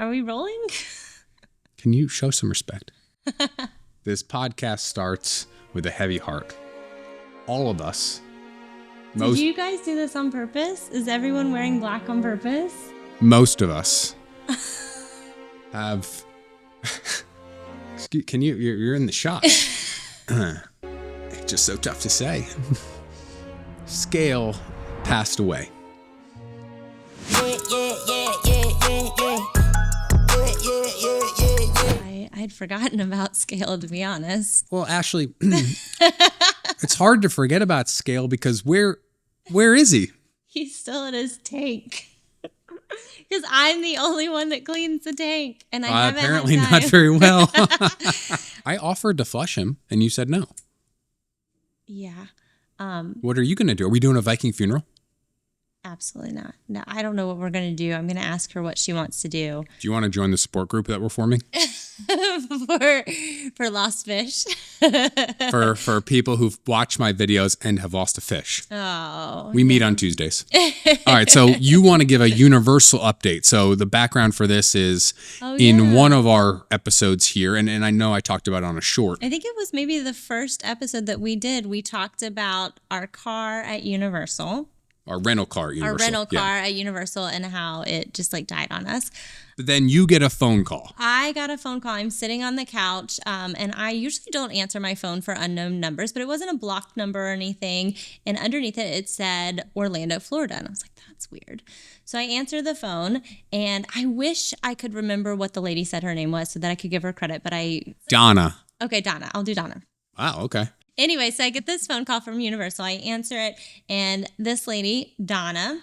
Are we rolling? Can you show some respect? This podcast starts with a heavy heart. All of us. Did you guys do this on purpose? Is everyone wearing black on purpose? Most of us have... Can you... You're in the shot. It's just so tough to say. Scale passed away. I'd forgotten about Scale, to be honest. Well, Ashley, it's hard to forget about Scale because where is he? He's still in his tank. Because I'm the only one that cleans the tank. And I haven't apparently had time. Not very well. I offered to flush him and you said no. Yeah. What are you going to do? Are we doing a Viking funeral? Absolutely not. No, I don't know what we're going to do. I'm going to ask her what she wants to do. Do you want to join the support group that we're forming? for lost fish. for people who've watched my videos and have lost a fish. Oh. We meet on Tuesdays. All right, so you want to give a universal update. So the background for this is in one of our episodes here, and I know I talked about it on a short. I think it was maybe the first episode that we did. We talked about our car at Universal. Our rental car at Universal. Our rental car at Universal and how it just like died on us. But then you get a phone call. I got a phone call. I'm sitting on the couch, and I usually don't answer my phone for unknown numbers, but it wasn't a blocked number or anything. And underneath it, it said Orlando, Florida. And I was like, that's weird. So I answered the phone, and I wish I could remember what the lady said her name was so that I could give her credit, but Donna. Okay, Donna. I'll do Donna. Wow, okay. Anyway, so I get this phone call from Universal. I answer it, and this lady, Donna,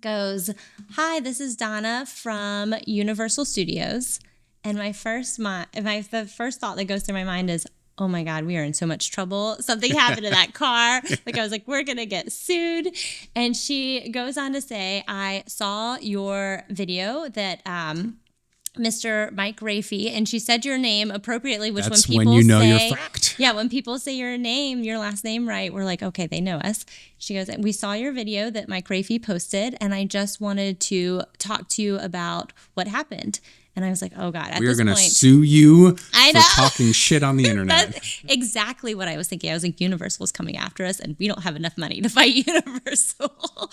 goes, "Hi, this is Donna from Universal Studios." And the first thought that goes through my mind is, oh my God, we are in so much trouble. Something happened to that car. Like I was like, we're going to get sued. And she goes on to say, "I saw your video that Mr. Mike Rafey," and she said your name appropriately, which That's when people when you know say, you're fucked. Yeah, when people say your name, your last name right, we're like, okay, they know us. She goes, "We saw your video that Mike Rafey posted, and I just wanted to talk to you about what happened." And I was like, oh God, we are going to sue you for talking shit on the internet. That's exactly what I was thinking. I was like, Universal is coming after us and we don't have enough money to fight Universal.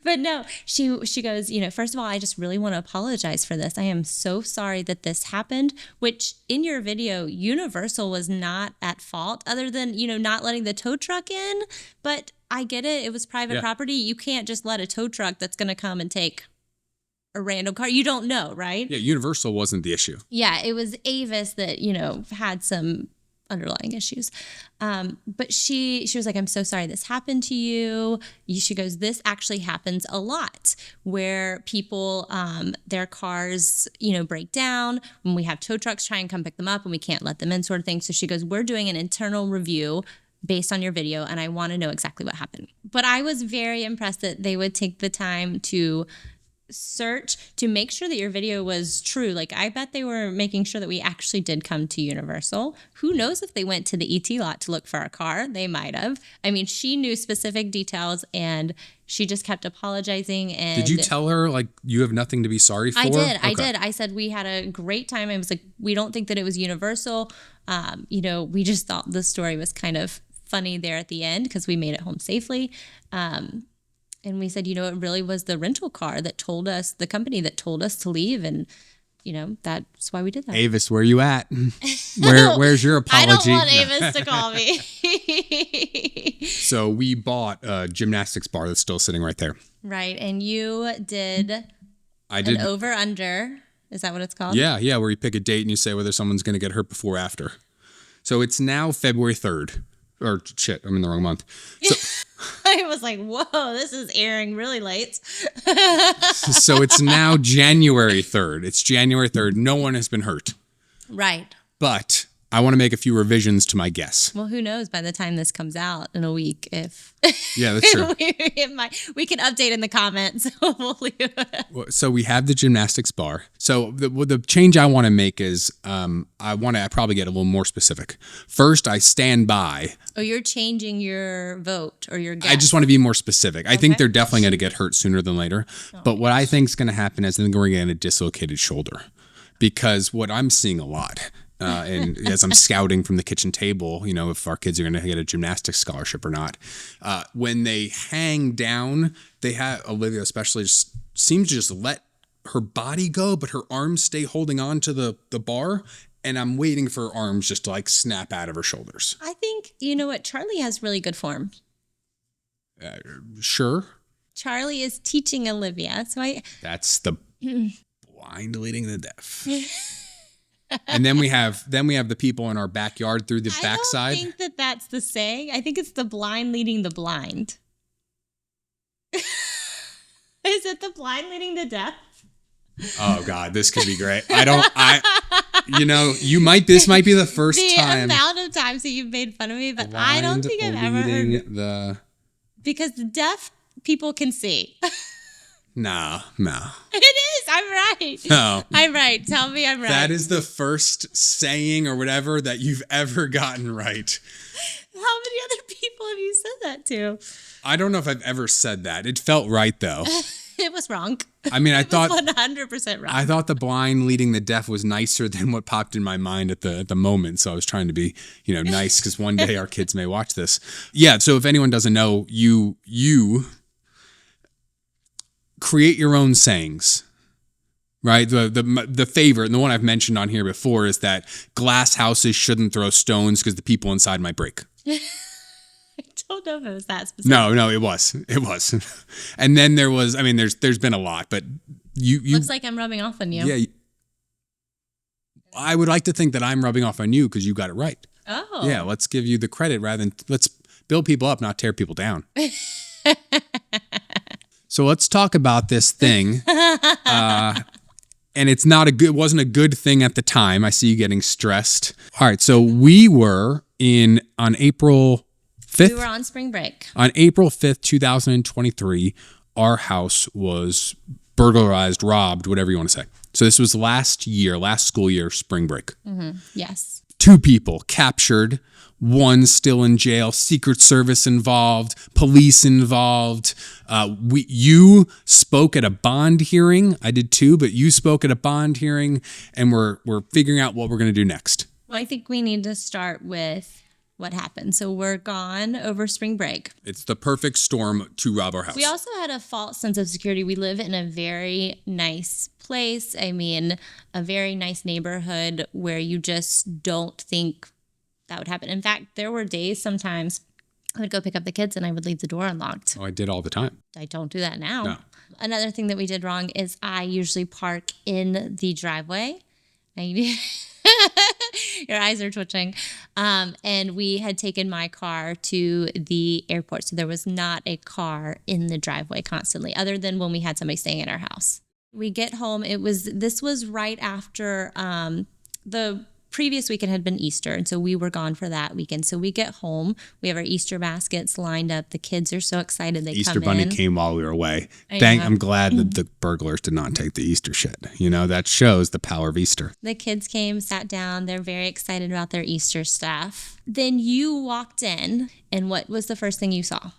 But no, she goes, first of all, I just really want to apologize for this. I am so sorry that this happened, which in your video, Universal was not at fault other than, not letting the tow truck in. But I get it. It was private property. You can't just let a tow truck that's going to come and take a random car. You don't know, right? Yeah, Universal wasn't the issue. Yeah, it was Avis that, had some underlying issues. But she was like, "I'm so sorry this happened to you." She goes, "This actually happens a lot where people, their cars, break down when we have tow trucks try and come pick them up and we can't let them in sort of thing." So she goes, "We're doing an internal review based on your video and I want to know exactly what happened." But I was very impressed that they would take the time to search to make sure that your video was true. Like, I bet they were making sure that we actually did come to Universal. Who knows if they went to the ET lot to look for our car? They might have. I mean, she knew specific details and she just kept apologizing. And did you tell her, like, you have nothing to be sorry for? I did. Okay. I did. I said, we had a great time. I was like, we don't think that it was Universal. We just thought the story was kind of funny there at the end because we made it home safely. And we said, it really was the rental car that told us, the company that told us to leave. And, that's why we did that. Avis, where you at? Where's your apology? I don't want Avis to call me. So we bought a gymnastics bar that's still sitting right there. Right. And you did an over-under. Is that what it's called? Yeah. Where you pick a date and you say whether someone's going to get hurt before or after. So it's now February 3rd. Or shit, I'm in the wrong month. So, I was like, whoa, this is airing really late. So it's now January 3rd. It's January 3rd. No one has been hurt. Right. But I want to make a few revisions to my guess. Well, who knows by the time this comes out in a week if Yeah, that's true. we can update in the comments. So we have the gymnastics bar. So the change I want to make is I want to probably get a little more specific. First, I stand by. Oh, you're changing your vote or your guess. I just want to be more specific. I think they're definitely going to get hurt sooner than later. But what I think is going to happen is I think we're going to get a dislocated shoulder. Because what I'm seeing a lot, and as I'm scouting from the kitchen table, if our kids are going to get a gymnastics scholarship or not, when they hang down, they have, Olivia especially, just seems to just let her body go, but her arms stay holding on to the bar. And I'm waiting for her arms just to like snap out of her shoulders. I think, you know what, Charlie has really good form. Sure. Charlie is teaching Olivia. That's the blind leading the deaf. And then we have the people in our backyard through the backside. I don't think that's the saying. I think it's the blind leading the blind. Is it the blind leading the deaf? Oh God, this could be great. This might be the first time. The amount of times that you've made fun of me, but I don't think I've ever heard. Because the deaf people can see. No. It is. I'm right. No. I'm right. Tell me I'm right. That is the first saying or whatever that you've ever gotten right. How many other people have you said that to? I don't know if I've ever said that. It felt right though. It was wrong. I mean, I thought 100% wrong. I thought the blind leading the deaf was nicer than what popped in my mind at the moment. So I was trying to be, nice because one day our kids may watch this. Yeah. So if anyone doesn't know, you create your own sayings, right? The favorite, and the one I've mentioned on here before, is that glass houses shouldn't throw stones because the people inside might break. I don't know if it was that specific. No, it was. And then there was, there's been a lot, but you looks like I'm rubbing off on you. Yeah. I would like to think that I'm rubbing off on you because you got it right. Oh. Yeah, let's give you the credit rather than let's build people up, not tear people down. So let's talk about this thing. And it wasn't a good thing at the time. I see you getting stressed. All right. So we were on April 5th. We were on spring break. On April 5th, 2023, our house was burglarized, robbed, whatever you want to say. So this was last school year, spring break. Mm-hmm. Yes. 2 people captured. 1 still in jail, Secret Service involved, police involved. You spoke at a bond hearing. I did too, but you spoke at a bond hearing, and we're figuring out what we're going to do next. Well, I think we need to start with what happened. So we're gone over spring break. It's the perfect storm to rob our house. We also had a false sense of security. We live in a very nice place. A very nice neighborhood where you just don't think that would happen. In fact, there were days sometimes I would go pick up the kids and I would leave the door unlocked. Oh, I did all the time. I don't do that now. No. Another thing that we did wrong is I usually park in the driveway. Your eyes are twitching. And we had taken my car to the airport. So there was not a car in the driveway constantly, other than when we had somebody staying at our house. We get home. This was right after the previous weekend had been Easter, and so we were gone for that weekend. So we get home, we have our Easter baskets lined up. The kids are so excited. They Easter come Bunny in. Came while we were away. I'm glad that the burglars did not take the Easter shit. That shows the power of Easter. The kids came, sat down. They're very excited about their Easter stuff. Then you walked in, and what was the first thing you saw?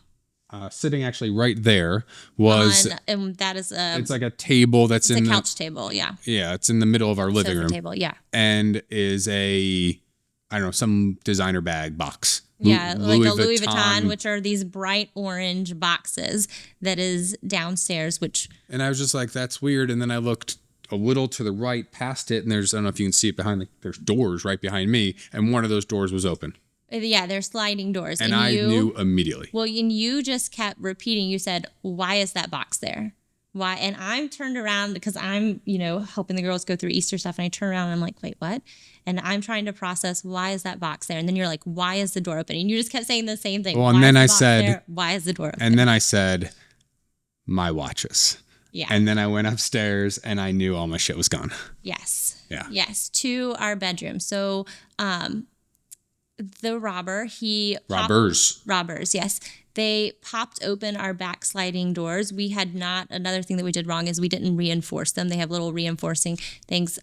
Sitting actually right there was, and that is it's like a table that's in the couch table. Yeah. Yeah. It's in the middle of our living room table. Yeah. And is some designer bag box. Yeah. Like a Louis Vuitton, which are these bright orange boxes that is downstairs, and I was just like, that's weird. And then I looked a little to the right past it, and I don't know if you can see it there's doors right behind me. And one of those doors was open. Yeah, they're sliding dours. And I knew immediately. Well, and you just kept repeating. You said, why is that box there? Why? And I'm turned around because I'm, helping the girls go through Easter stuff. And I turn around and I'm like, wait, what? And I'm trying to process, why is that box there? And then you're like, why is the door open? And you just kept saying the same thing. Well, and then I said, why is the door open? And then I said, my watches. Yeah. And then I went upstairs and I knew all my shit was gone. Yes. Yeah. Yes. To our bedroom. So, the robbers, yes. They popped open our back sliding doors. Another thing that we did wrong is we didn't reinforce them. They have little reinforcing things.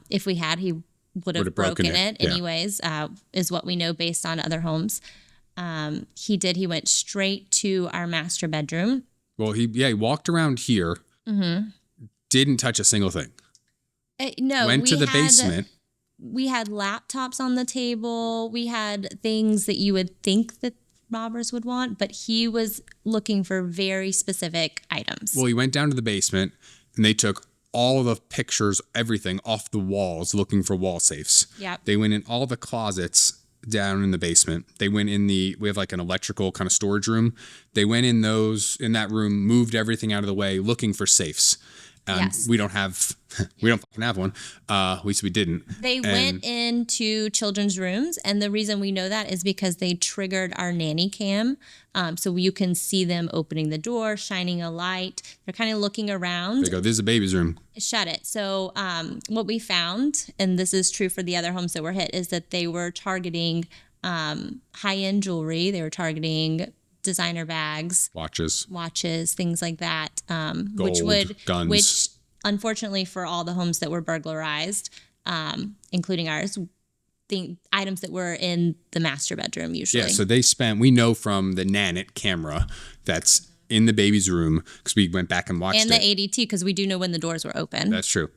If we had, he would have broken it anyways, is what we know based on other homes. He went straight to our master bedroom. Well, he walked around here, didn't touch a single thing. No, went to the basement. We had laptops on the table. We had things that you would think that robbers would want, but he was looking for very specific items. Well, he went down to the basement and they took all of the pictures, everything off the walls, looking for wall safes. Yep. They went in all the closets down in the basement. They went in we have like an electrical kind of storage room. They went in that room, moved everything out of the way, looking for safes. Yes. We don't fucking have one. At least we didn't. They went into children's rooms, and the reason we know that is because they triggered our nanny cam. So you can see them opening the door, shining a light. They're kind of looking around. They go, this is a baby's room. Shut it. So what we found, and this is true for the other homes that were hit, is that they were targeting high-end jewelry. They were targeting designer bags, watches, things like that, Gold, guns. which unfortunately for all the homes that were burglarized, including ours, the items that were in the master bedroom usually. Yeah, so we know from the Nanit camera that's in the baby's room, because we went back and watched and the ADT, because we do know when the doors were open. That's true.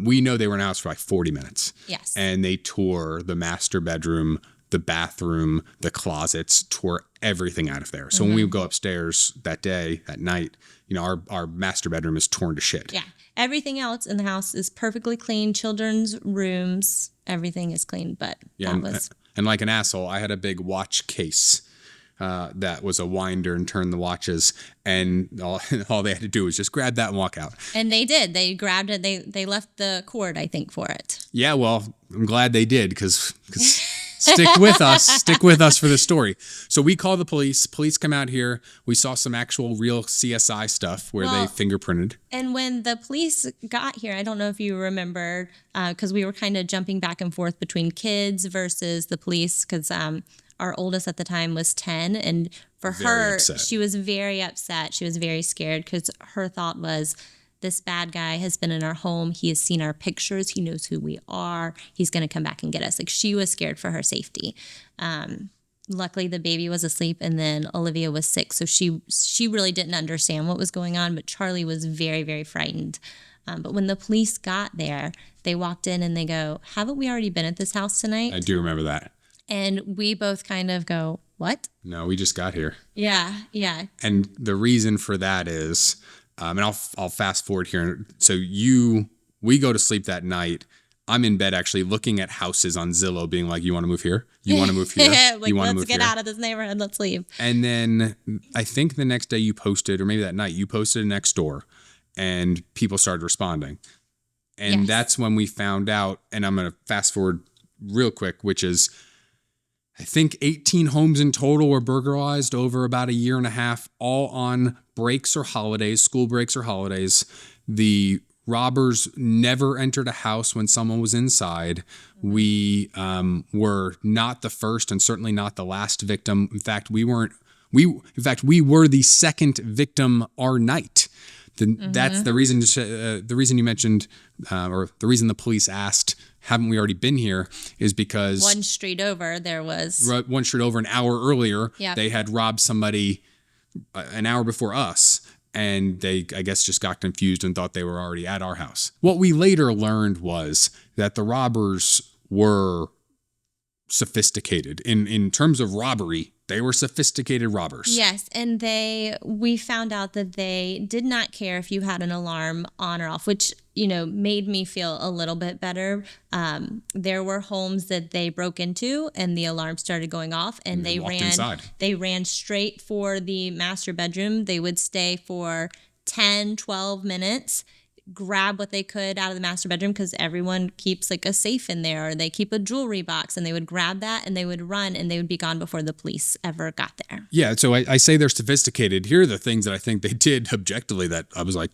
We know they were in the house for like 40 minutes. Yes. And they tore the master bedroom, the bathroom, the closets, tore everything out of there. So when we go upstairs that night, our master bedroom is torn to shit. Yeah. Everything else in the house is perfectly clean. Children's rooms, everything is clean. But and like an asshole, I had a big watch case that was a winder and turn the watches, and all they had to do was just grab that and walk out. And they did. They grabbed it. They left the cord, I think, for it. Yeah, well, I'm glad they did, because stick with us for the story. So we call the police. Police come out here. We saw some actual real CSI stuff where they fingerprinted. And when the police got here, I don't know if you remember, because we were kind of jumping back and forth between kids versus the police, because our oldest at the time was 10. And for her, she was very upset. She was very scared, because her thought was, this bad guy has been in our home. He has seen our pictures. He knows who we are. He's going to come back and get us. Like, she was scared for her safety. Luckily, the baby was asleep, and then Olivia was sick. So she really didn't understand what was going on, but Charlie was very, very frightened. But when the police got there, they walked in and they go, haven't we already been at this house tonight? I do remember that. And we both kind of go, what? No, we just got here. Yeah. And the reason for that is... and I'll fast forward here. So we go to sleep that night. I'm in bed actually looking at houses on Zillow, being like, you want to move here? You want to move here? Like, let's get out of this neighborhood. Let's leave. And then I think the next day you posted, or maybe that night, you posted next door, and people started responding. And that's when we found out, and I'm going to fast forward real quick, which is, I think 18 homes in total were burglarized over about a year and a half, all on breaks or holidays, school breaks or holidays. The robbers never entered a house when someone was inside. We were not the first and certainly not the last victim. In fact, we were the second victim our night. That's the reason. The reason you mentioned, or the reason the police asked, haven't we already been here, is because one street over an hour earlier, they had robbed somebody an hour before us, and they, I guess, just got confused and thought they were already at our house. What we later learned was that the robbers were sophisticated in terms of robbery. They were sophisticated robbers. Yes, and we found out that they did not care if you had an alarm on or off, which, made me feel a little bit better. There were homes that they broke into and the alarm started going off, and they ran inside. They ran straight for the master bedroom. They would stay for 10, 12 minutes, grab what they could out of the master bedroom, because everyone keeps like a safe in there, or they keep a jewelry box, and they would grab that and they would run, and they would be gone before the police ever got there. Yeah, so I say they're sophisticated. Here are the things that I think they did objectively that I was like,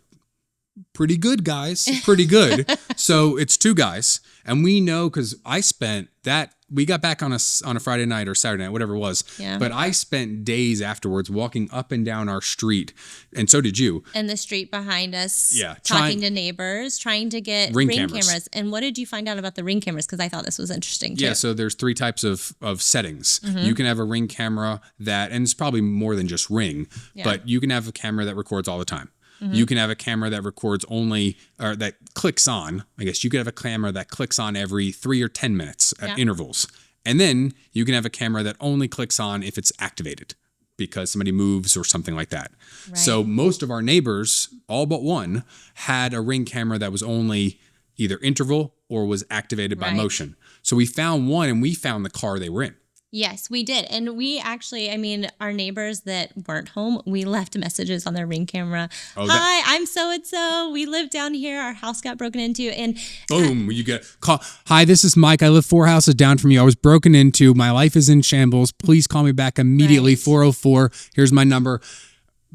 pretty good, guys. Pretty good. So it's 2 guys. And we know because I spent that, we got back on a Friday night or Saturday night, whatever it was. Yeah. But I spent days afterwards walking up and down our street. And so did you. And the street behind us. Yeah. Talking to neighbors, trying to get ring cameras. And what did you find out about the ring cameras? Because I thought this was interesting too. Yeah. So there's 3 types of settings. You can have a ring camera that, and it's probably more than just ring, but you can have a camera that records all the time. You can have a camera that records only, or that clicks on. I guess you could have a camera that clicks on every 3 or 10 minutes at intervals. And then you can have a camera that only clicks on if it's activated because somebody moves or something like that. Right. So most of our neighbors, all but one, had a ring camera that was only either interval or was activated by motion. So we found one and we found the car they were in. Yes, we did. And we actually, I mean, our neighbors that weren't home, we left messages on their ring camera. Hi, I'm so-and-so. We live down here. Our house got broken into. And boom, you get call. Hi, this is Mike. I live 4 houses down from you. I was broken into. My life is in shambles. Please call me back immediately. 404. Here's my number.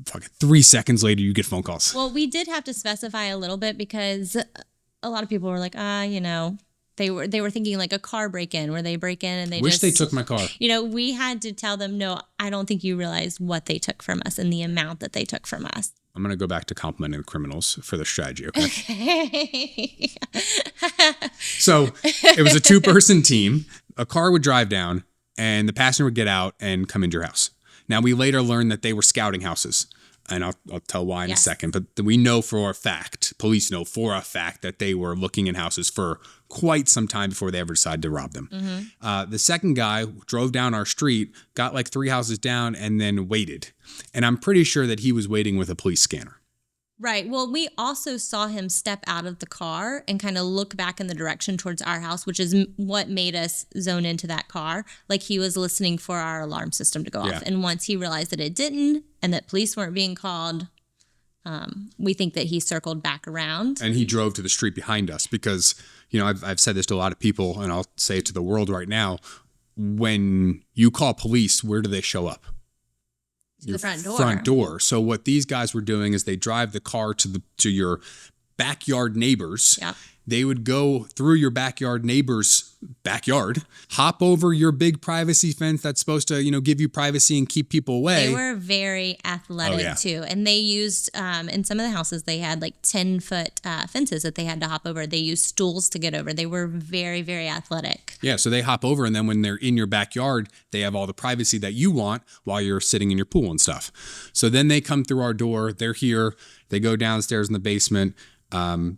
Fucking 3 seconds later, you get phone calls. Well, we did have to specify a little bit because a lot of people were like, you know, They were thinking like a car break-in where they break in and they wish they took my car. You know, we had to tell them, no, I don't think you realize what they took from us and the amount that they took from us. I'm going to go back to complimenting the criminals for their strategy, okay? So it was a 2-person team. A car would drive down and the passenger would get out and come into your house. Now, we later learned that they were scouting houses. And I'll tell why in a second. But we know for a fact, police know for a fact that they were looking in houses for quite some time before they ever decided to rob them. The second guy drove down our street, got like 3 houses down, and then waited. And I'm pretty sure that he was waiting with a police scanner. Right. Well, we also saw him step out of the car and kind of look back in the direction towards our house, which is what made us zone into that car. Like he was listening for our alarm system to go off. And once he realized that it didn't and that police weren't being called, we think that he circled back around. And he drove to the street behind us because, you know, I've said this to a lot of people and I'll say it to the world right now. When you call police, where do they show up? The front door. So what these guys were doing is they drive the car to your backyard neighbors. Yep. They would go through your backyard neighbor's backyard, hop over your big privacy fence that's supposed to, you know, give you privacy and keep people away. They were very athletic too. And they used, in some of the houses, they had like 10-foot fences that they had to hop over. They used stools to get over. They were very, very athletic. Yeah, so they hop over and then when they're in your backyard, they have all the privacy that you want while you're sitting in your pool and stuff. So then they come through our door. They're here. They go downstairs in the basement.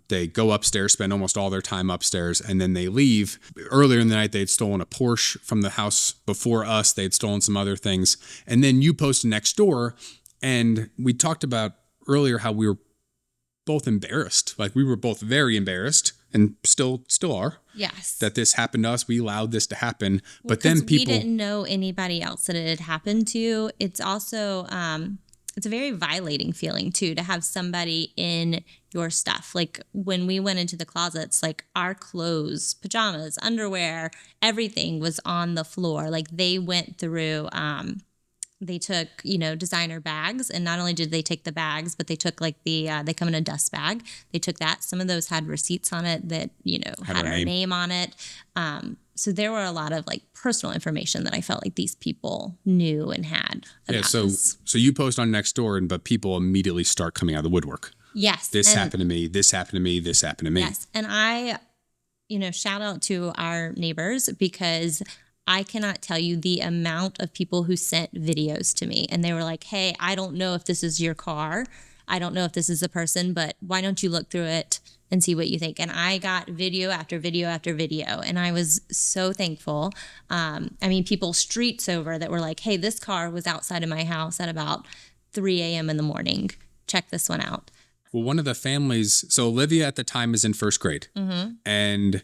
They go upstairs, spend almost all their time upstairs, and then they leave. Earlier in the night, they'd stolen a Porsche from the house before us. They'd stolen some other things. And then you posted next door, and we talked about earlier how we were both embarrassed. Like we were both very embarrassed and still are. Yes. That this happened to us. We allowed this to happen. Well, but then people... we didn't know anybody else that it had happened to. It's also... it's a very violating feeling too to have somebody in your stuff. Like when we went into the closets, like our clothes, pajamas, underwear, everything was on the floor. Like they went through, they took, you know, designer bags, and not only did they take the bags, but they took like they come in a dust bag. They took that. Some of those had receipts on it that, you know, had our name on it. So there were a lot of like personal information that I felt like these people knew and had about us. So you post on Nextdoor, but people immediately start coming out of the woodwork. Yes. This happened to me. This happened to me. This happened to me. Yes. And I, you know, shout out to our neighbors because I cannot tell you the amount of people who sent videos to me. And they were like, hey, I don't know if this is your car. I don't know if this is the person, but why don't you look through it and see what you think? And I got video after video after video, and I was so thankful. I mean, people streets over that were like, hey, this car was outside of my house at about 3 a.m. in the morning. Check this one out. Well, one of the families, so Olivia at the time is in first grade, and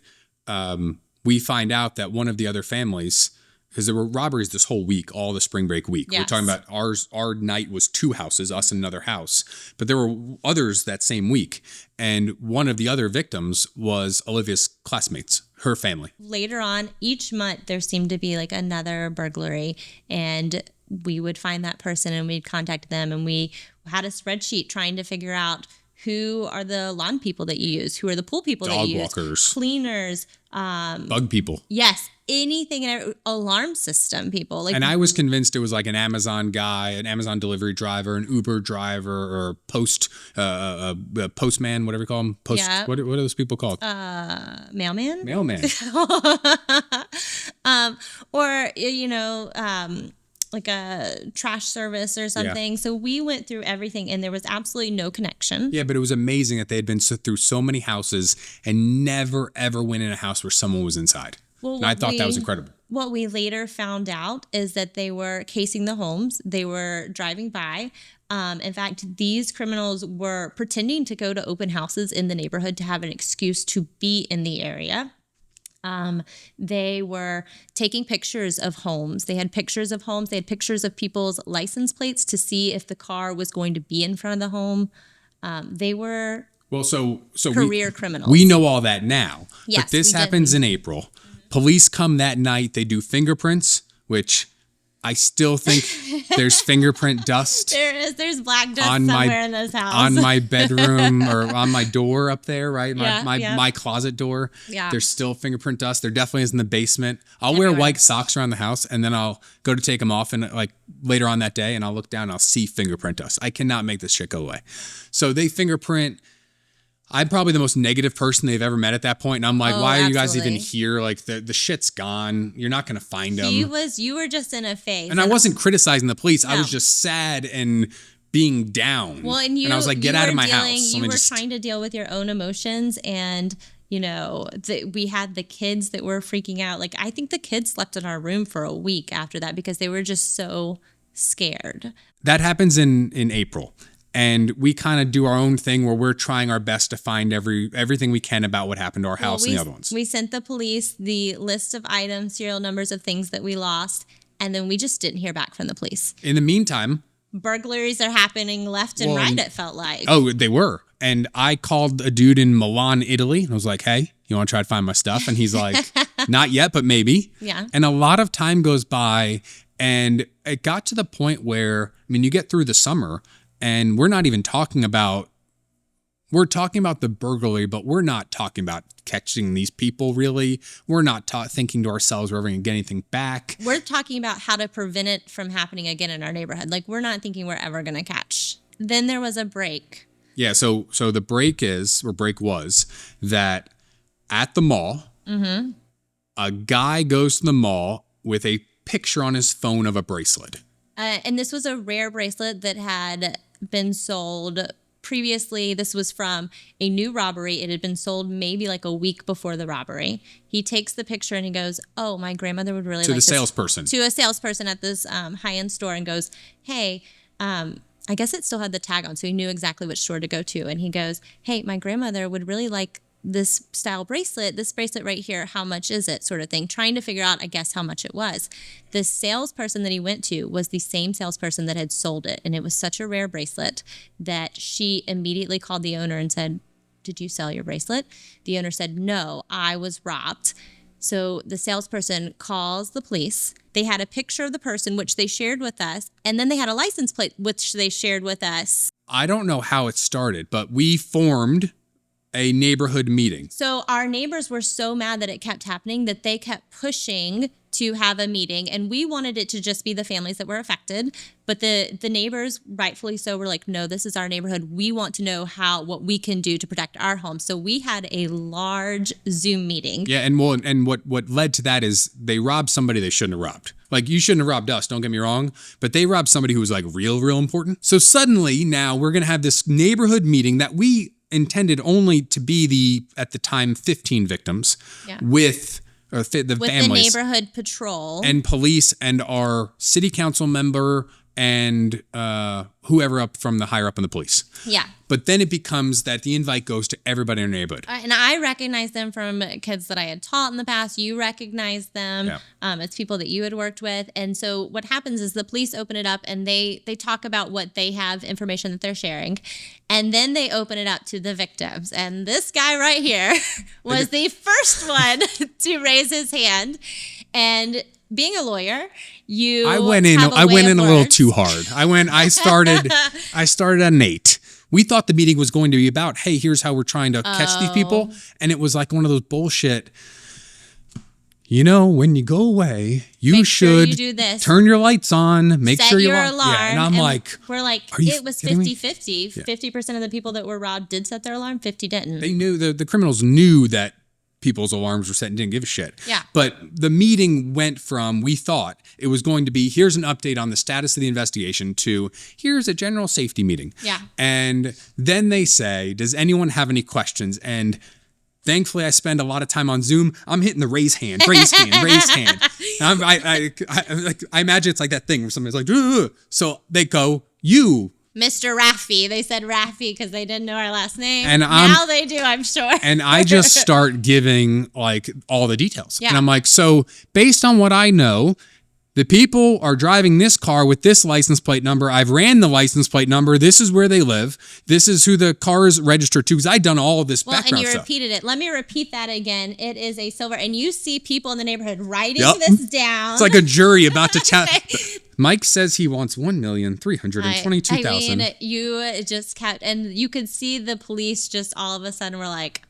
we find out that one of the other families, because there were robberies this whole week, all the spring break week. Yes. We're talking about our night was 2 houses, us and another house. But there were others that same week. And one of the other victims was Olivia's classmates, her family. Later on, each month, there seemed to be like another burglary. And we would find that person and we'd contact them. And we had a spreadsheet trying to figure out Who are the lawn people that you use? Who are the pool people that Dog you walkers. use? Cleaners. Bug people. Yes. Anything in an alarm system people. Like, and I was convinced it was like an Amazon guy, an Amazon delivery driver, an Uber driver, or postman, whatever you call them. Yeah. What are those people called? Mailman? Mailman. Or, like a trash service or something. Yeah. So we went through everything and there was absolutely no connection. Yeah, but it was amazing that they had been through so many houses and never, ever went in a house where someone was inside. Well, and I thought that was incredible. What we later found out is that they were casing the homes. They were driving by. In fact, these criminals were pretending to go to open houses in the neighborhood to have an excuse to be in the area. They were taking pictures of homes. They had pictures of homes. They had pictures of people's license plates to see if the car was going to be in front of the home. They were career criminals. We know all that now. Yes, but this happens in April. Police come that night. They do fingerprints, which I still think there's fingerprint dust. There's black dust somewhere in this house. On my bedroom or on my door up there, right? My closet door. Yeah. There's still fingerprint dust. There definitely is in the basement. I'll wear white socks around the house and then I'll go to take them off and like later on that day and I'll look down and I'll see fingerprint dust. I cannot make this shit go away. So they fingerprint. I'm probably the most negative person they've ever met at that point. And I'm like, why are you guys even here? Like the shit's gone. You're not going to find them. You were just in a phase. And I wasn't criticizing the police. No. I was just sad and being down. Well, and I was like, get out of my house. You were trying to deal with your own emotions and we had the kids that were freaking out. Like, I think the kids slept in our room for a week after that because they were just so scared. That happens in April. And we kind of do our own thing where we're trying our best to find everything we can about what happened to our house and the other ones. We sent the police the list of items, serial numbers of things that we lost, and then we just didn't hear back from the police. In the meantime, burglaries are happening left and right, it felt like. Oh, they were. And I called a dude in Milan, Italy, and I was like, hey, you want to try to find my stuff? And he's like, not yet, but maybe. Yeah. And a lot of time goes by, and it got to the point where, you get through the summer, and we're not even talking about, we're talking about the burglary, but we're not talking about catching these people, really. We're not thinking to ourselves we're ever going to get anything back. We're talking about how to prevent it from happening again in our neighborhood. Like, we're not thinking we're ever going to catch. Then there was a break. Yeah, so the break was that at the mall, a guy goes to the mall with a picture on his phone of a bracelet. And this was a rare bracelet that had been sold previously. This was from a new robbery. It had been sold maybe like a week before the robbery. He takes the picture and he goes, oh, my grandmother would really like this. To a salesperson at this high-end store and goes, hey, I guess it still had the tag on, so he knew exactly which store to go to. And he goes, hey, my grandmother would really like this style bracelet, this bracelet right here, how much is it, sort of thing, trying to figure out, I guess, how much it was. The salesperson that he went to was the same salesperson that had sold it, and it was such a rare bracelet that she immediately called the owner and said, did you sell your bracelet? The owner said, no, I was robbed. So the salesperson calls the police. They had a picture of the person, which they shared with us, and then they had a license plate, which they shared with us. I don't know how it started, but we formed a neighborhood meeting. So our neighbors were so mad that it kept happening that they kept pushing to have a meeting, and we wanted it to just be the families that were affected, but the neighbors, rightfully so, were like, no, this is our neighborhood. We want to know what we can do to protect our home. So we had a large Zoom meeting. Yeah, and what led to that is they robbed somebody they shouldn't have robbed. Like, you shouldn't have robbed us, don't get me wrong, but they robbed somebody who was like real important. So suddenly now we're going to have this neighborhood meeting that we intended only to be at the time 15 victims with the families, the neighborhood patrol and police and our city council member and whoever up from the higher up in the police. Yeah. But then it becomes that the invite goes to everybody in our neighborhood. And I recognize them from kids that I had taught in the past. You recognize them. Yeah. It's people that you had worked with. And so what happens is the police open it up and they talk about what they have, information that they're sharing. And then they open it up to the victims. And this guy right here was the first one to raise his hand. And being a lawyer, I went in a little too hard. I started at an 8. We thought the meeting was going to be about, hey, here's how we're trying to catch these people. And it was like one of those bullshit, when you go away, you should do this. Turn your lights on, make Set sure your you're alarm. Yeah. And I'm like, we're like, it was 50-50. 50% of the people that were robbed did set their alarm, 50 didn't. They knew, the criminals knew that people's alarms were set and didn't give a shit. Yeah. But the meeting went from, we thought it was going to be, here's an update on the status of the investigation, to here's a general safety meeting. Yeah. And then they say, does anyone have any questions? And thankfully, I spend a lot of time on Zoom. I'm hitting the raise hand. And I imagine it's like that thing where somebody's like, ugh. So they go, you. Mr. Raffi. They said Raffi because they didn't know our last name. And now they do, I'm sure. And I just start giving like all the details. Yeah. And I'm like, so based on what I know, the people are driving this car with this license plate number. I've ran the license plate number. This is where they live. This is who the car is registered to, because I've done all of this background and you stuff. Repeated it. Let me repeat that again. It is a silver, and you see people in the neighborhood writing this down. It's like a jury about to tell. Mike says he wants $1,322,000. I mean, you just kept, and you could see the police just all of a sudden were like,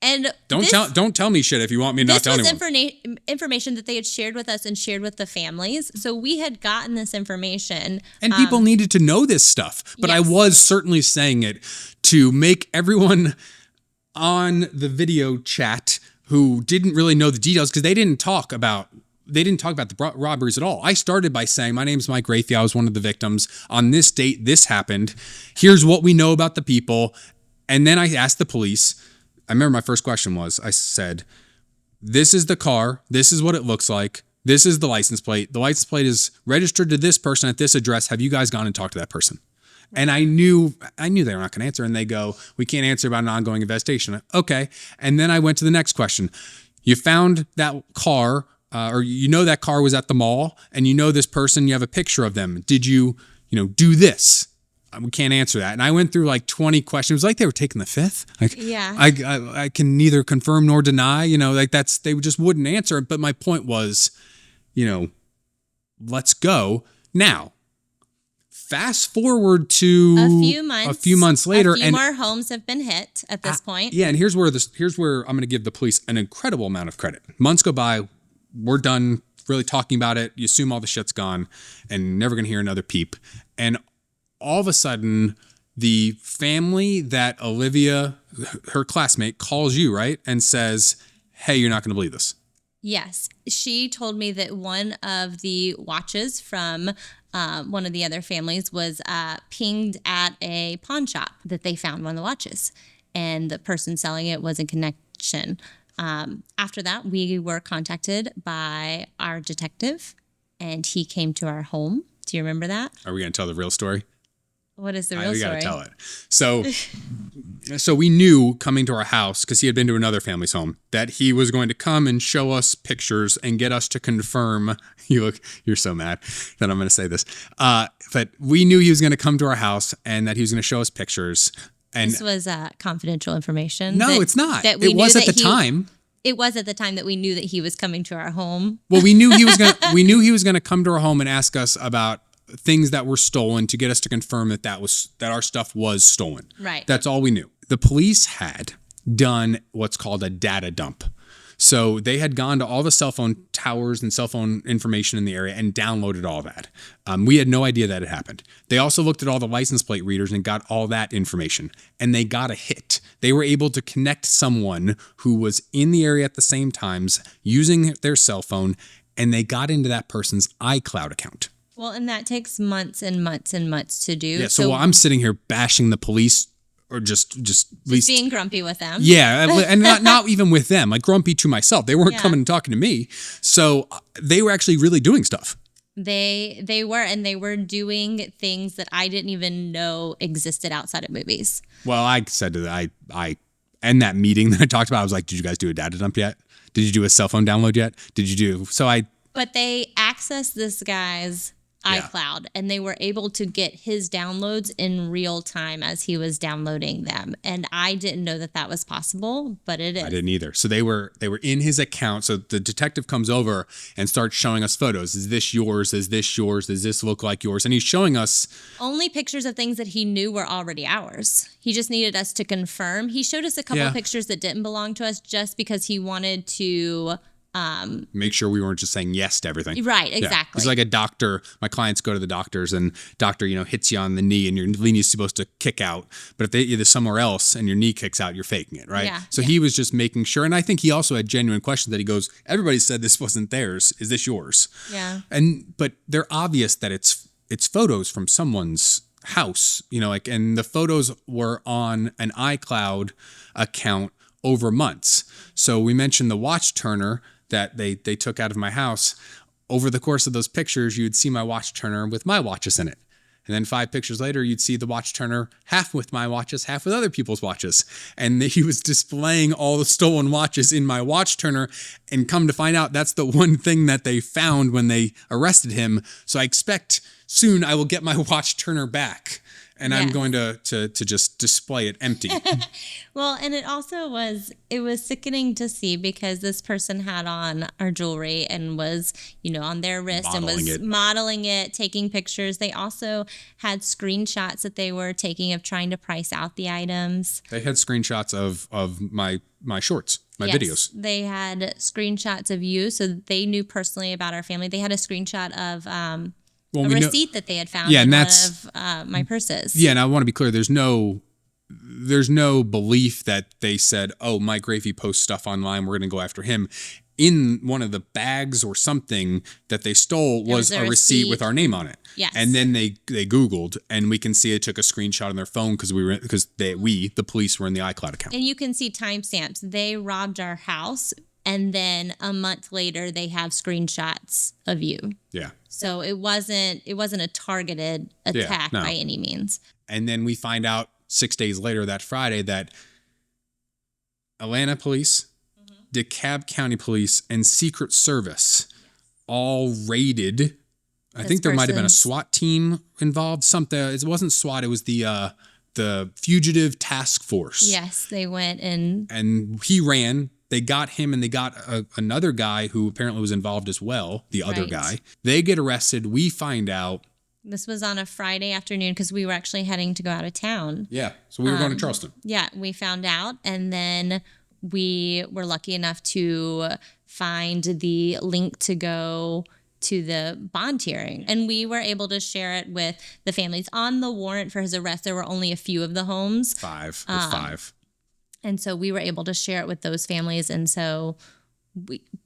and don't tell me shit if you want me to not tell anyone. This was information that they had shared with us and shared with the families. So we had gotten this information. And people needed to know this stuff. But yes. I was certainly saying it to make everyone on the video chat who didn't really know the details, because they didn't talk about the robberies at all. I started by saying, my name's Mike Raythew. I was one of the victims. On this date, this happened. Here's what we know about the people. And then I asked the police. I remember my first question was, I said, this is the car. This is what it looks like. This is the license plate. The license plate is registered to this person at this address. Have you guys gone and talked to that person? And I knew they were not going to answer. And they go, we can't answer about an ongoing investigation. Okay. And then I went to the next question. You found that car, or that car was at the mall, and this person, you have a picture of them. Did you, do this? We can't answer that. And I went through like 20 questions. It was like they were taking the fifth. Like, yeah. I can neither confirm nor deny, they just wouldn't answer it. But my point was, let's go. Now, fast forward to a few months later. And more homes have been hit at this point. Yeah. And here's where I'm going to give the police an incredible amount of credit. Months go by. We're done really talking about it. You assume all the shit's gone and never going to hear another peep. And all of a sudden, the family that Olivia, her classmate, calls you, right? And says, hey, you're not going to believe this. Yes. She told me that one of the watches from one of the other families was pinged at a pawn shop, that they found one of the watches. And the person selling it was in connection. After that, we were contacted by our detective, and he came to our home. Do you remember that? Are we going to tell the real story? What is the real story? We got to tell it. So we knew coming to our house, because he had been to another family's home, that he was going to come and show us pictures and get us to confirm. You're so mad that I'm going to say this. But we knew he was going to come to our house and that he was going to show us pictures. And this was confidential information. No, it's not. It was at the time. It was at the time that we knew that he was coming to our home. Well, we knew he was going to come to our home and ask us about things that were stolen, to get us to confirm that our stuff was stolen. Right. That's all we knew. The police had done what's called a data dump. So they had gone to all the cell phone towers and cell phone information in the area and downloaded all that. We had no idea that had happened. They also looked at all the license plate readers and got all that information, and they got a hit. They were able to connect someone who was in the area at the same times using their cell phone, and they got into that person's iCloud account. Well, and that takes months and months and months to do. Yeah, so while I'm sitting here bashing the police, or just being grumpy with them. Yeah, and not even with them, like grumpy to myself. They weren't coming and talking to me. So they were actually really doing stuff. They were doing things that I didn't even know existed outside of movies. Well, I said to that, I in that meeting that I talked about, I was like, did you guys do a data dump yet? Did you do a cell phone download yet? But they accessed this guy's iCloud, and they were able to get his downloads in real time as he was downloading them. And I didn't know that was possible, but it is. I didn't either. So they were in his account. So the detective comes over and starts showing us photos. Is this yours? Is this yours? Does this look like yours? And he's showing us only pictures of things that he knew were already ours. He just needed us to confirm. He showed us a couple of pictures that didn't belong to us just because he wanted to make sure we weren't just saying yes to everything. Right, exactly. It's like a doctor. My clients go to the doctors and doctor, hits you on the knee and your knee is supposed to kick out. But if you're somewhere else and your knee kicks out, you're faking it, right? Yeah, so he was just making sure. And I think he also had genuine questions that he goes, everybody said this wasn't theirs. Is this yours? Yeah. But they're obvious that it's photos from someone's house, and the photos were on an iCloud account over months. So we mentioned the watch turner that they took out of my house. Over the course of those pictures, you'd see my watch turner with my watches in it. And then 5 pictures later, you'd see the watch turner half with my watches, half with other people's watches. And he was displaying all the stolen watches in my watch turner. And come to find out, that's the one thing that they found when they arrested him. So I expect soon I will get my watch turner back. And I'm going to just display it empty. Well, and it was sickening to see because this person had on our jewelry and was, on their wrist modeling it, taking pictures. They also had screenshots that they were taking of trying to price out the items. They had screenshots of my shorts, my videos. They had screenshots of you, so they knew personally about our family. They had a screenshot of a receipt that they had found in one of my purses. Yeah, and I want to be clear. There's no belief that they said, "Oh, Mike Rafey posts stuff online. We're going to go after him." In one of the bags or something that they stole was a receipt with our name on it. Yes. And then they Googled, and we can see it took a screenshot on their phone because the police were in the iCloud account. And you can see timestamps. They robbed our house. And then a month later, they have screenshots of you. Yeah. So it wasn't a targeted attack by any means. And then we find out 6 days later, that Friday, that Atlanta police, DeKalb County police, and Secret Service all raided. I think there might have been a SWAT team involved. Something. It wasn't SWAT. It was the Fugitive Task Force. Yes, they went and he ran. They got him and they got another guy who apparently was involved as well, the other guy. They get arrested. We find out. This was on a Friday afternoon because we were actually heading to go out of town. Yeah, so we were going to Charleston. Yeah, we found out. And then we were lucky enough to find the link to go to the bond hearing. And we were able to share it with the families. On the warrant for his arrest, there were only a few of the homes. Five. It was 5. And so we were able to share it with those families. And so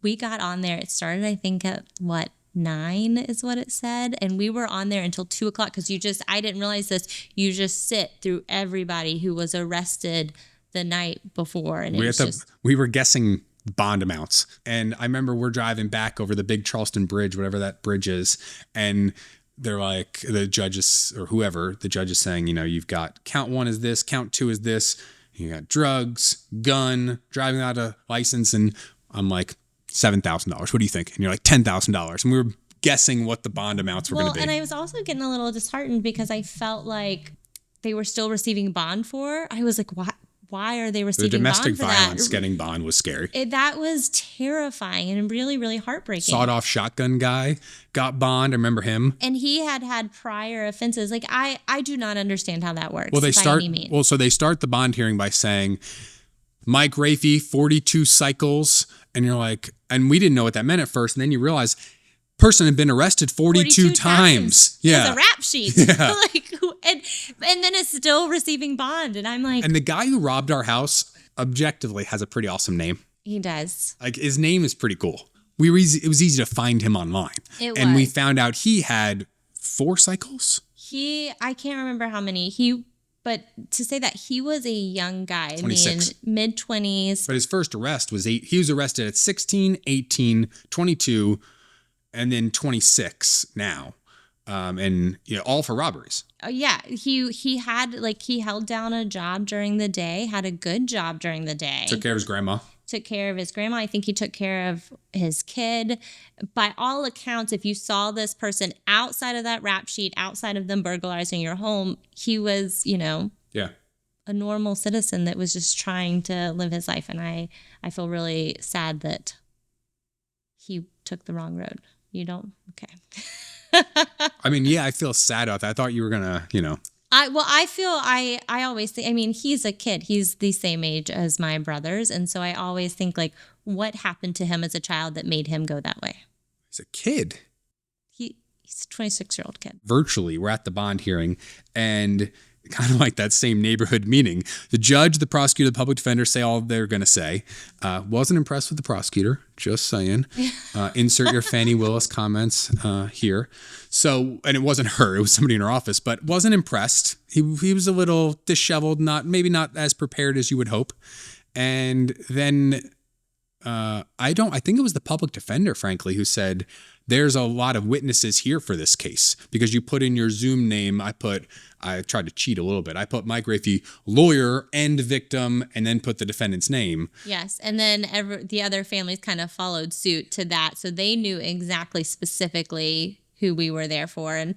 we got on there. It started, I think, at 9 is what it said. And we were on there until 2 o'clock because I didn't realize this. You just sit through everybody who was arrested the night before. And we were guessing bond amounts. And I remember we're driving back over the big Charleston Bridge, whatever that bridge is. And they're like, the judges or whoever, the judge is saying, you've got count 1 is this, count 2 is this. You got drugs, gun, driving out a license, and I'm like, $7,000. What do you think? And you're like, $10,000. And we were guessing what the bond amounts were going to be. And I was also getting a little disheartened because I felt like they were still receiving bond for. I was like, why are they receiving bond for that? The domestic violence getting bond was scary. That was terrifying and really, really heartbreaking. Sawed-off shotgun guy got bond. I remember him. And he had prior offenses. Like, I do not understand how that works. Well, they start the bond hearing by saying, Mike Rafey, 42 cycles. And you're like, and we didn't know what that meant at first. And then you realize person had been arrested 42 times. Yeah. It's a rap sheet. Yeah. And then it's still receiving bond. And I'm like. And the guy who robbed our house objectively has a pretty awesome name. He does. Like, his name is pretty cool. It was easy to find him online. And we found out he had 4 cycles. I can't remember how many. But to say that he was a young guy, 26. Mid-20s. But his first arrest was 8. He was arrested at 16, 18, 22, and then 26 now. And all for robberies. Oh yeah, he held down a job during the day, had a good job during the day. Took care of his grandma. took care of his grandma. I think he took care of his kid. By all accounts, if you saw this person outside of that rap sheet, outside of them burglarizing your home, he was, Yeah. a normal citizen that was just trying to live his life. And I feel really sad that he took the wrong road. You don't? Okay. I mean, yeah, I feel sad about that. I thought you were going to, I always think, he's a kid. He's the same age as my brothers. And so I always think, like, what happened to him as a child that made him go that way? He's a kid. He's a 26-year-old kid. Virtually, we're at the bond hearing, and kind of like that same neighborhood meeting. The judge, the prosecutor, the public defender say all they're going to say. Wasn't impressed with the prosecutor, just saying. Insert your Fannie Willis comments here. So, and it wasn't her, it was somebody in her office, but wasn't impressed. He was a little disheveled, maybe not as prepared as you would hope. And then I think it was the public defender, frankly, who said, there's a lot of witnesses here for this case because you put in your Zoom name. I tried to cheat a little bit. I put Mike Rafey, lawyer and victim, and then put the defendant's name. Yes. And then the other families kind of followed suit to that. So they knew exactly specifically who we were there for. And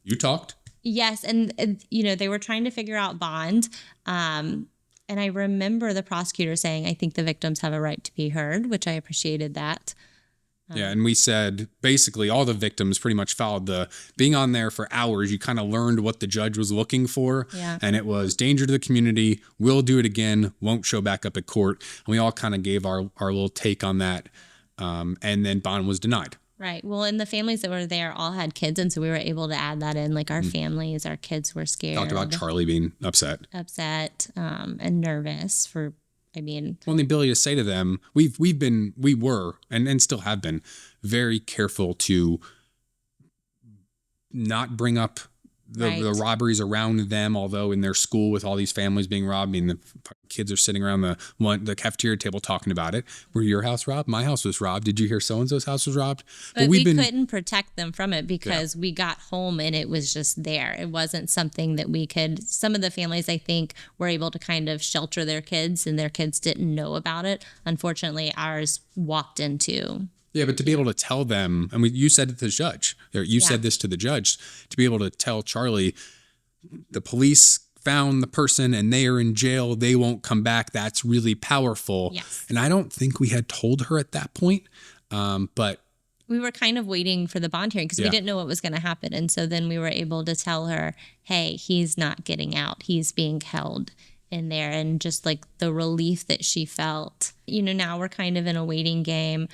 you talked? Yes. And they were trying to figure out bond. And I remember the prosecutor saying, I think the victims have a right to be heard, which I appreciated that. Yeah, and we said basically all the victims pretty much followed being on there for hours. You kind of learned what the judge was looking for. Yeah. And it was danger to the community, will do it again, won't show back up at court. And we all kind of gave our little take on that. And then bond was denied. Right. Well, and the families that were there all had kids. And so we were able to add that in, like our families, our kids were scared. Talked about Charlie being upset, and nervous well, the ability to say to them, we were, and still have been very careful to not bring up the robberies around them, although in their school with all these families being robbed, the kids are sitting around the cafeteria table talking about it. Were your house robbed? My house was robbed. Did you hear so-and-so's house was robbed? But we couldn't protect them from it because we got home and it was just there. It wasn't something that we could. Some of the families, I think, were able to kind of shelter their kids and their kids didn't know about it. Unfortunately, ours walked into. Yeah, but to be able to tell them, and you said it to the judge, or you said this to the judge, to be able to tell Charlie, the police found the person and they are in jail, they won't come back, that's really powerful. Yes. And I don't think we had told her at that point, but... We were kind of waiting for the bond hearing because we didn't know what was going to happen. And so then we were able to tell her, hey, he's not getting out. He's being held in there. And just like the relief that she felt. Now we're kind of in a waiting game.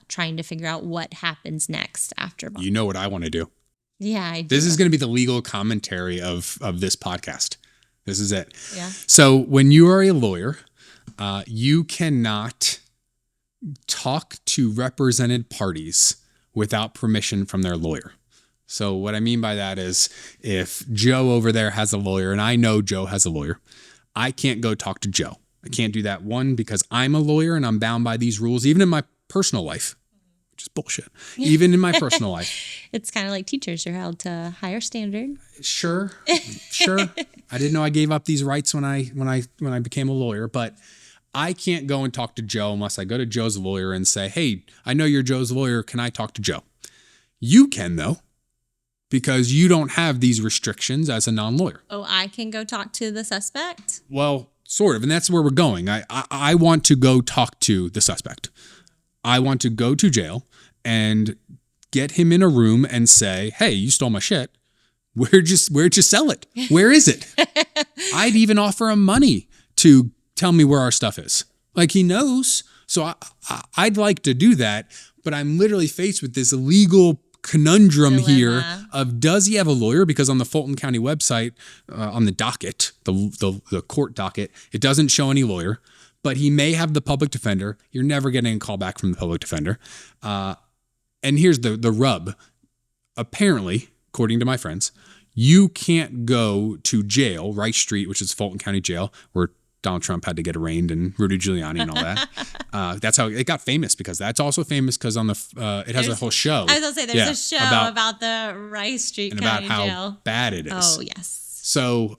Trying to figure out what happens next after bond. You know what I want to do. Yeah, I do. This is going to be the legal commentary of this podcast. This is it. Yeah. So when you are a lawyer, you cannot talk to represented parties without permission from their lawyer. So what I mean by that is if Joe over there has a lawyer, and I know Joe has a lawyer, I can't go talk to Joe. I can't do that, one, because I'm a lawyer and I'm bound by these rules, even in my personal life, which is bullshit. Even in my personal life. It's kind of like teachers. You're held to a higher standard. Sure. I didn't know I gave up these rights when I became a lawyer, but I can't go and talk to Joe unless I go to Joe's lawyer and say, hey, I know you're Joe's lawyer. Can I talk to Joe? You can, though, because you don't have these restrictions as a non-lawyer. Oh, I can go talk to the suspect? Well, sort of. And that's where we're going. I want to go talk to the suspect. I want to go to jail and get him in a room and say, hey, you stole my shit. Where'd you sell it? Where is it? I'd even offer him money to tell me where our stuff is. Like, he knows. So I'd like to do that, but I'm literally faced with this legal conundrum here of, does he have a lawyer? Because on the Fulton County website, on the docket, the court docket, it doesn't show any lawyer. But he may have the public defender. You're never getting a call back from the public defender. And here's the rub. Apparently, according to my friends, you can't go to jail, Rice Street, which is Fulton County Jail, where Donald Trump had to get arraigned and Rudy Giuliani and all that. That's how it got famous, because that's also famous because on it has a whole show. I was going to say there's a show about the Rice Street and County about how jail. bad it is. Oh, yes. So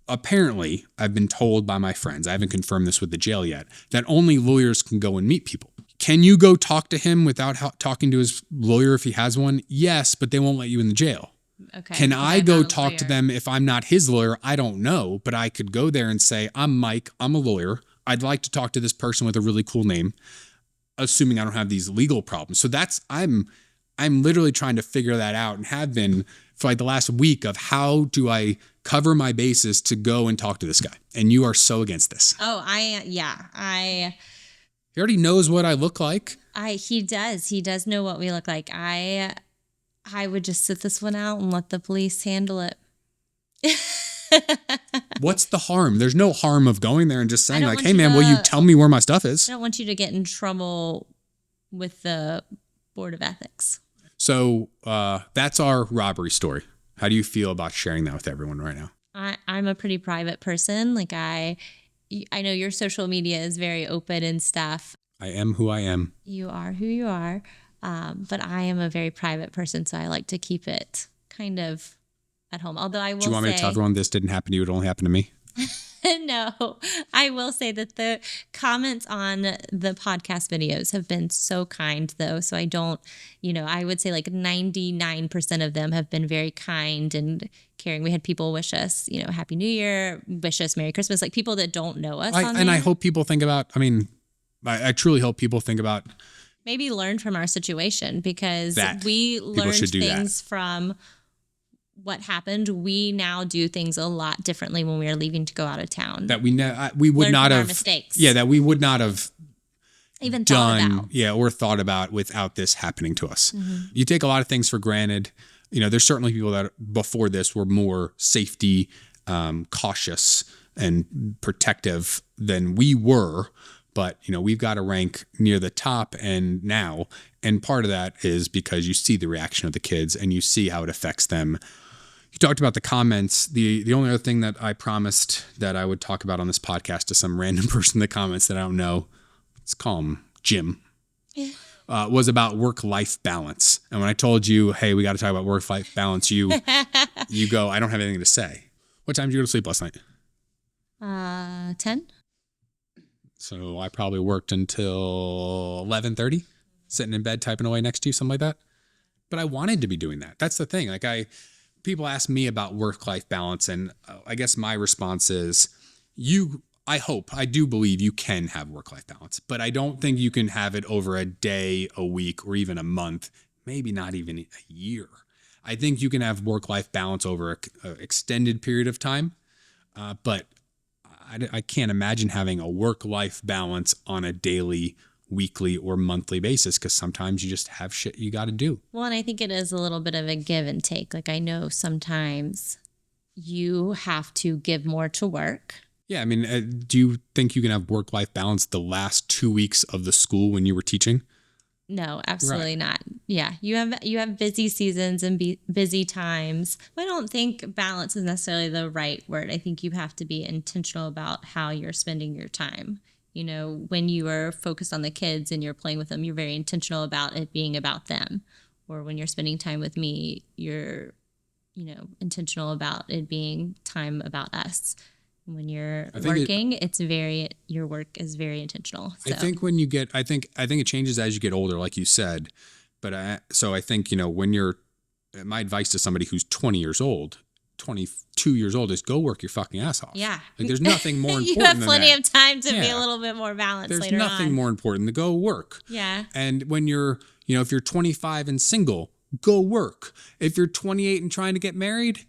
apparently, I've been told by my friends, I haven't confirmed this with the jail yet, that only lawyers can go and meet people. Can you go talk to him without talking to his lawyer if he has one? Yes, but they won't let you in the jail. Okay. Can I go talk to them if I'm not his lawyer? I don't know, but I could go there and say, I'm Mike, I'm a lawyer. I'd like to talk to this person with a really cool name, assuming I don't have these legal problems. So I'm literally trying to figure that out and have been for like the last week of how do I cover my bases to go and talk to this guy? And you are so against this. Oh, He already knows what I look like. He does know what we look like. I would just sit this one out and let the police handle it. What's the harm? There's no harm of going there and just saying like, hey man, will you tell me where my stuff is? I don't want you to get in trouble with the Board of Ethics. So that's our robbery story. How do you feel about sharing that with everyone right now? I'm a pretty private person. Like I know your social media is very open and stuff. I am who I am. You are who you are. But I am a very private person, so I like to keep it kind of at home. Although I will say... Do you want me to tell everyone this didn't happen to you, it only happened to me? No, I will say that the comments on the podcast videos have been so kind though. So I don't, I would say like 99% of them have been very kind and caring. We had people wish us, Happy New Year, wish us Merry Christmas, like people that don't know us. I hope people think about, I truly hope people think about. Maybe learn from our situation because we People learned things from what happened. We now do things a lot differently when we are leaving to go out of town. That we would not have mistakes. Yeah, that we would not have even done, thought about. Yeah, or thought about without this happening to us. Mm-hmm. You take a lot of things for granted. There's certainly people that before this were more safety, cautious, and protective than we were. But, we've got to rank near the top and now. And part of that is because you see the reaction of the kids and you see how it affects them. You talked about the comments. The only other thing that I promised that I would talk about on this podcast to some random person in the comments that I don't know, let's call him Jim, was about work-life balance. And when I told you, hey, we got to talk about work-life balance, you go, I don't have anything to say. What time did you go to sleep last night? 10. So I probably worked until 11:30, sitting in bed typing away next to you, something like that. But I wanted to be doing that. That's the thing. People ask me about work-life balance, and I guess my response is, I do believe you can have work-life balance, but I don't think you can have it over a day, a week, or even a month, maybe not even a year. I think you can have work-life balance over an extended period of time, but I can't imagine having a work-life balance on a daily, weekly, or monthly basis because sometimes you just have shit you got to do. Well, and I think it is a little bit of a give and take. Like I know sometimes you have to give more to work. Yeah, do you think you can have work-life balance the last 2 weeks of the school when you were teaching? No, absolutely not. Yeah, you have busy seasons and busy times. I don't think balance is necessarily the right word. I think you have to be intentional about how you're spending your time. When you are focused on the kids and you're playing with them, you're very intentional about it being about them. Or when you're spending time with me, you're, intentional about it being time about us. When you're working, your work is very intentional. So. I think when you get, I think it changes as you get older, like you said. But I think, my advice to somebody who's 20 years old, 22 years old is go work your fucking ass off. Yeah. Like there's nothing more important you have plenty of time to be a little bit more balanced there's later on. There's nothing more important than go work. Yeah. And when you're, if you're 25 and single, go work. If you're 28 and trying to get married,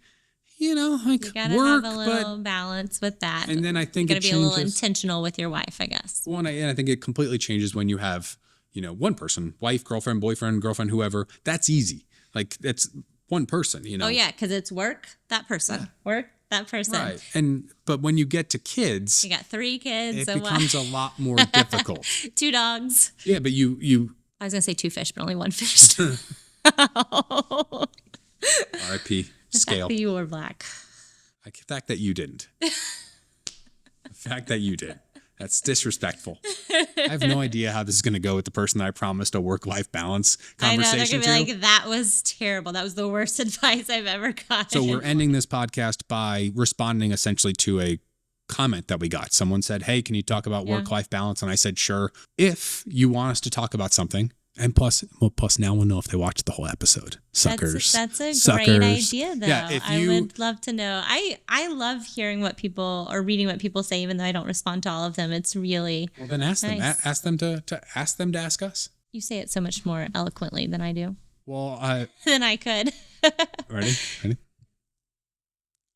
you gotta work, have a little balance with that. And then I think you gotta be a little intentional with your wife, I guess. Well, and I think it completely changes when you have, one person, wife, girlfriend, boyfriend, girlfriend, whoever. That's easy. Like that's one person, Oh yeah, because it's work, that person. Yeah. Work, that person. Right. But when you get to kids, you got 3 kids. It becomes a lot more difficult. 2 dogs. Yeah, but you. I was gonna say 2 fish, but only 1 fish. R.I.P. Scale. The fact that you were black. The fact that you didn't. The fact that you did. That's disrespectful. I have no idea how this is going to go with the person that I promised a work-life balance conversation. I know, they're going to be like, that was terrible. That was the worst advice I've ever gotten. So we're ending this podcast by responding essentially to a comment that we got. Someone said, hey, can you talk about work-life balance? And I said, sure. If you want us to talk about something, and plus now we'll know if they watched the whole episode. Suckers. That's a Suckers. great idea, though. Yeah, I would love to know. I love hearing what people or reading what people say, even though I don't respond to all of them. It's really well. Then ask nice. them. Ask them to ask them to ask us. You say it so much more eloquently than I do. Well, than I could. Ready?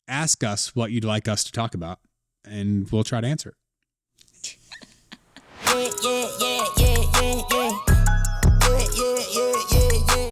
Ask us what you'd like us to talk about, and we'll try to answer it. Yeah.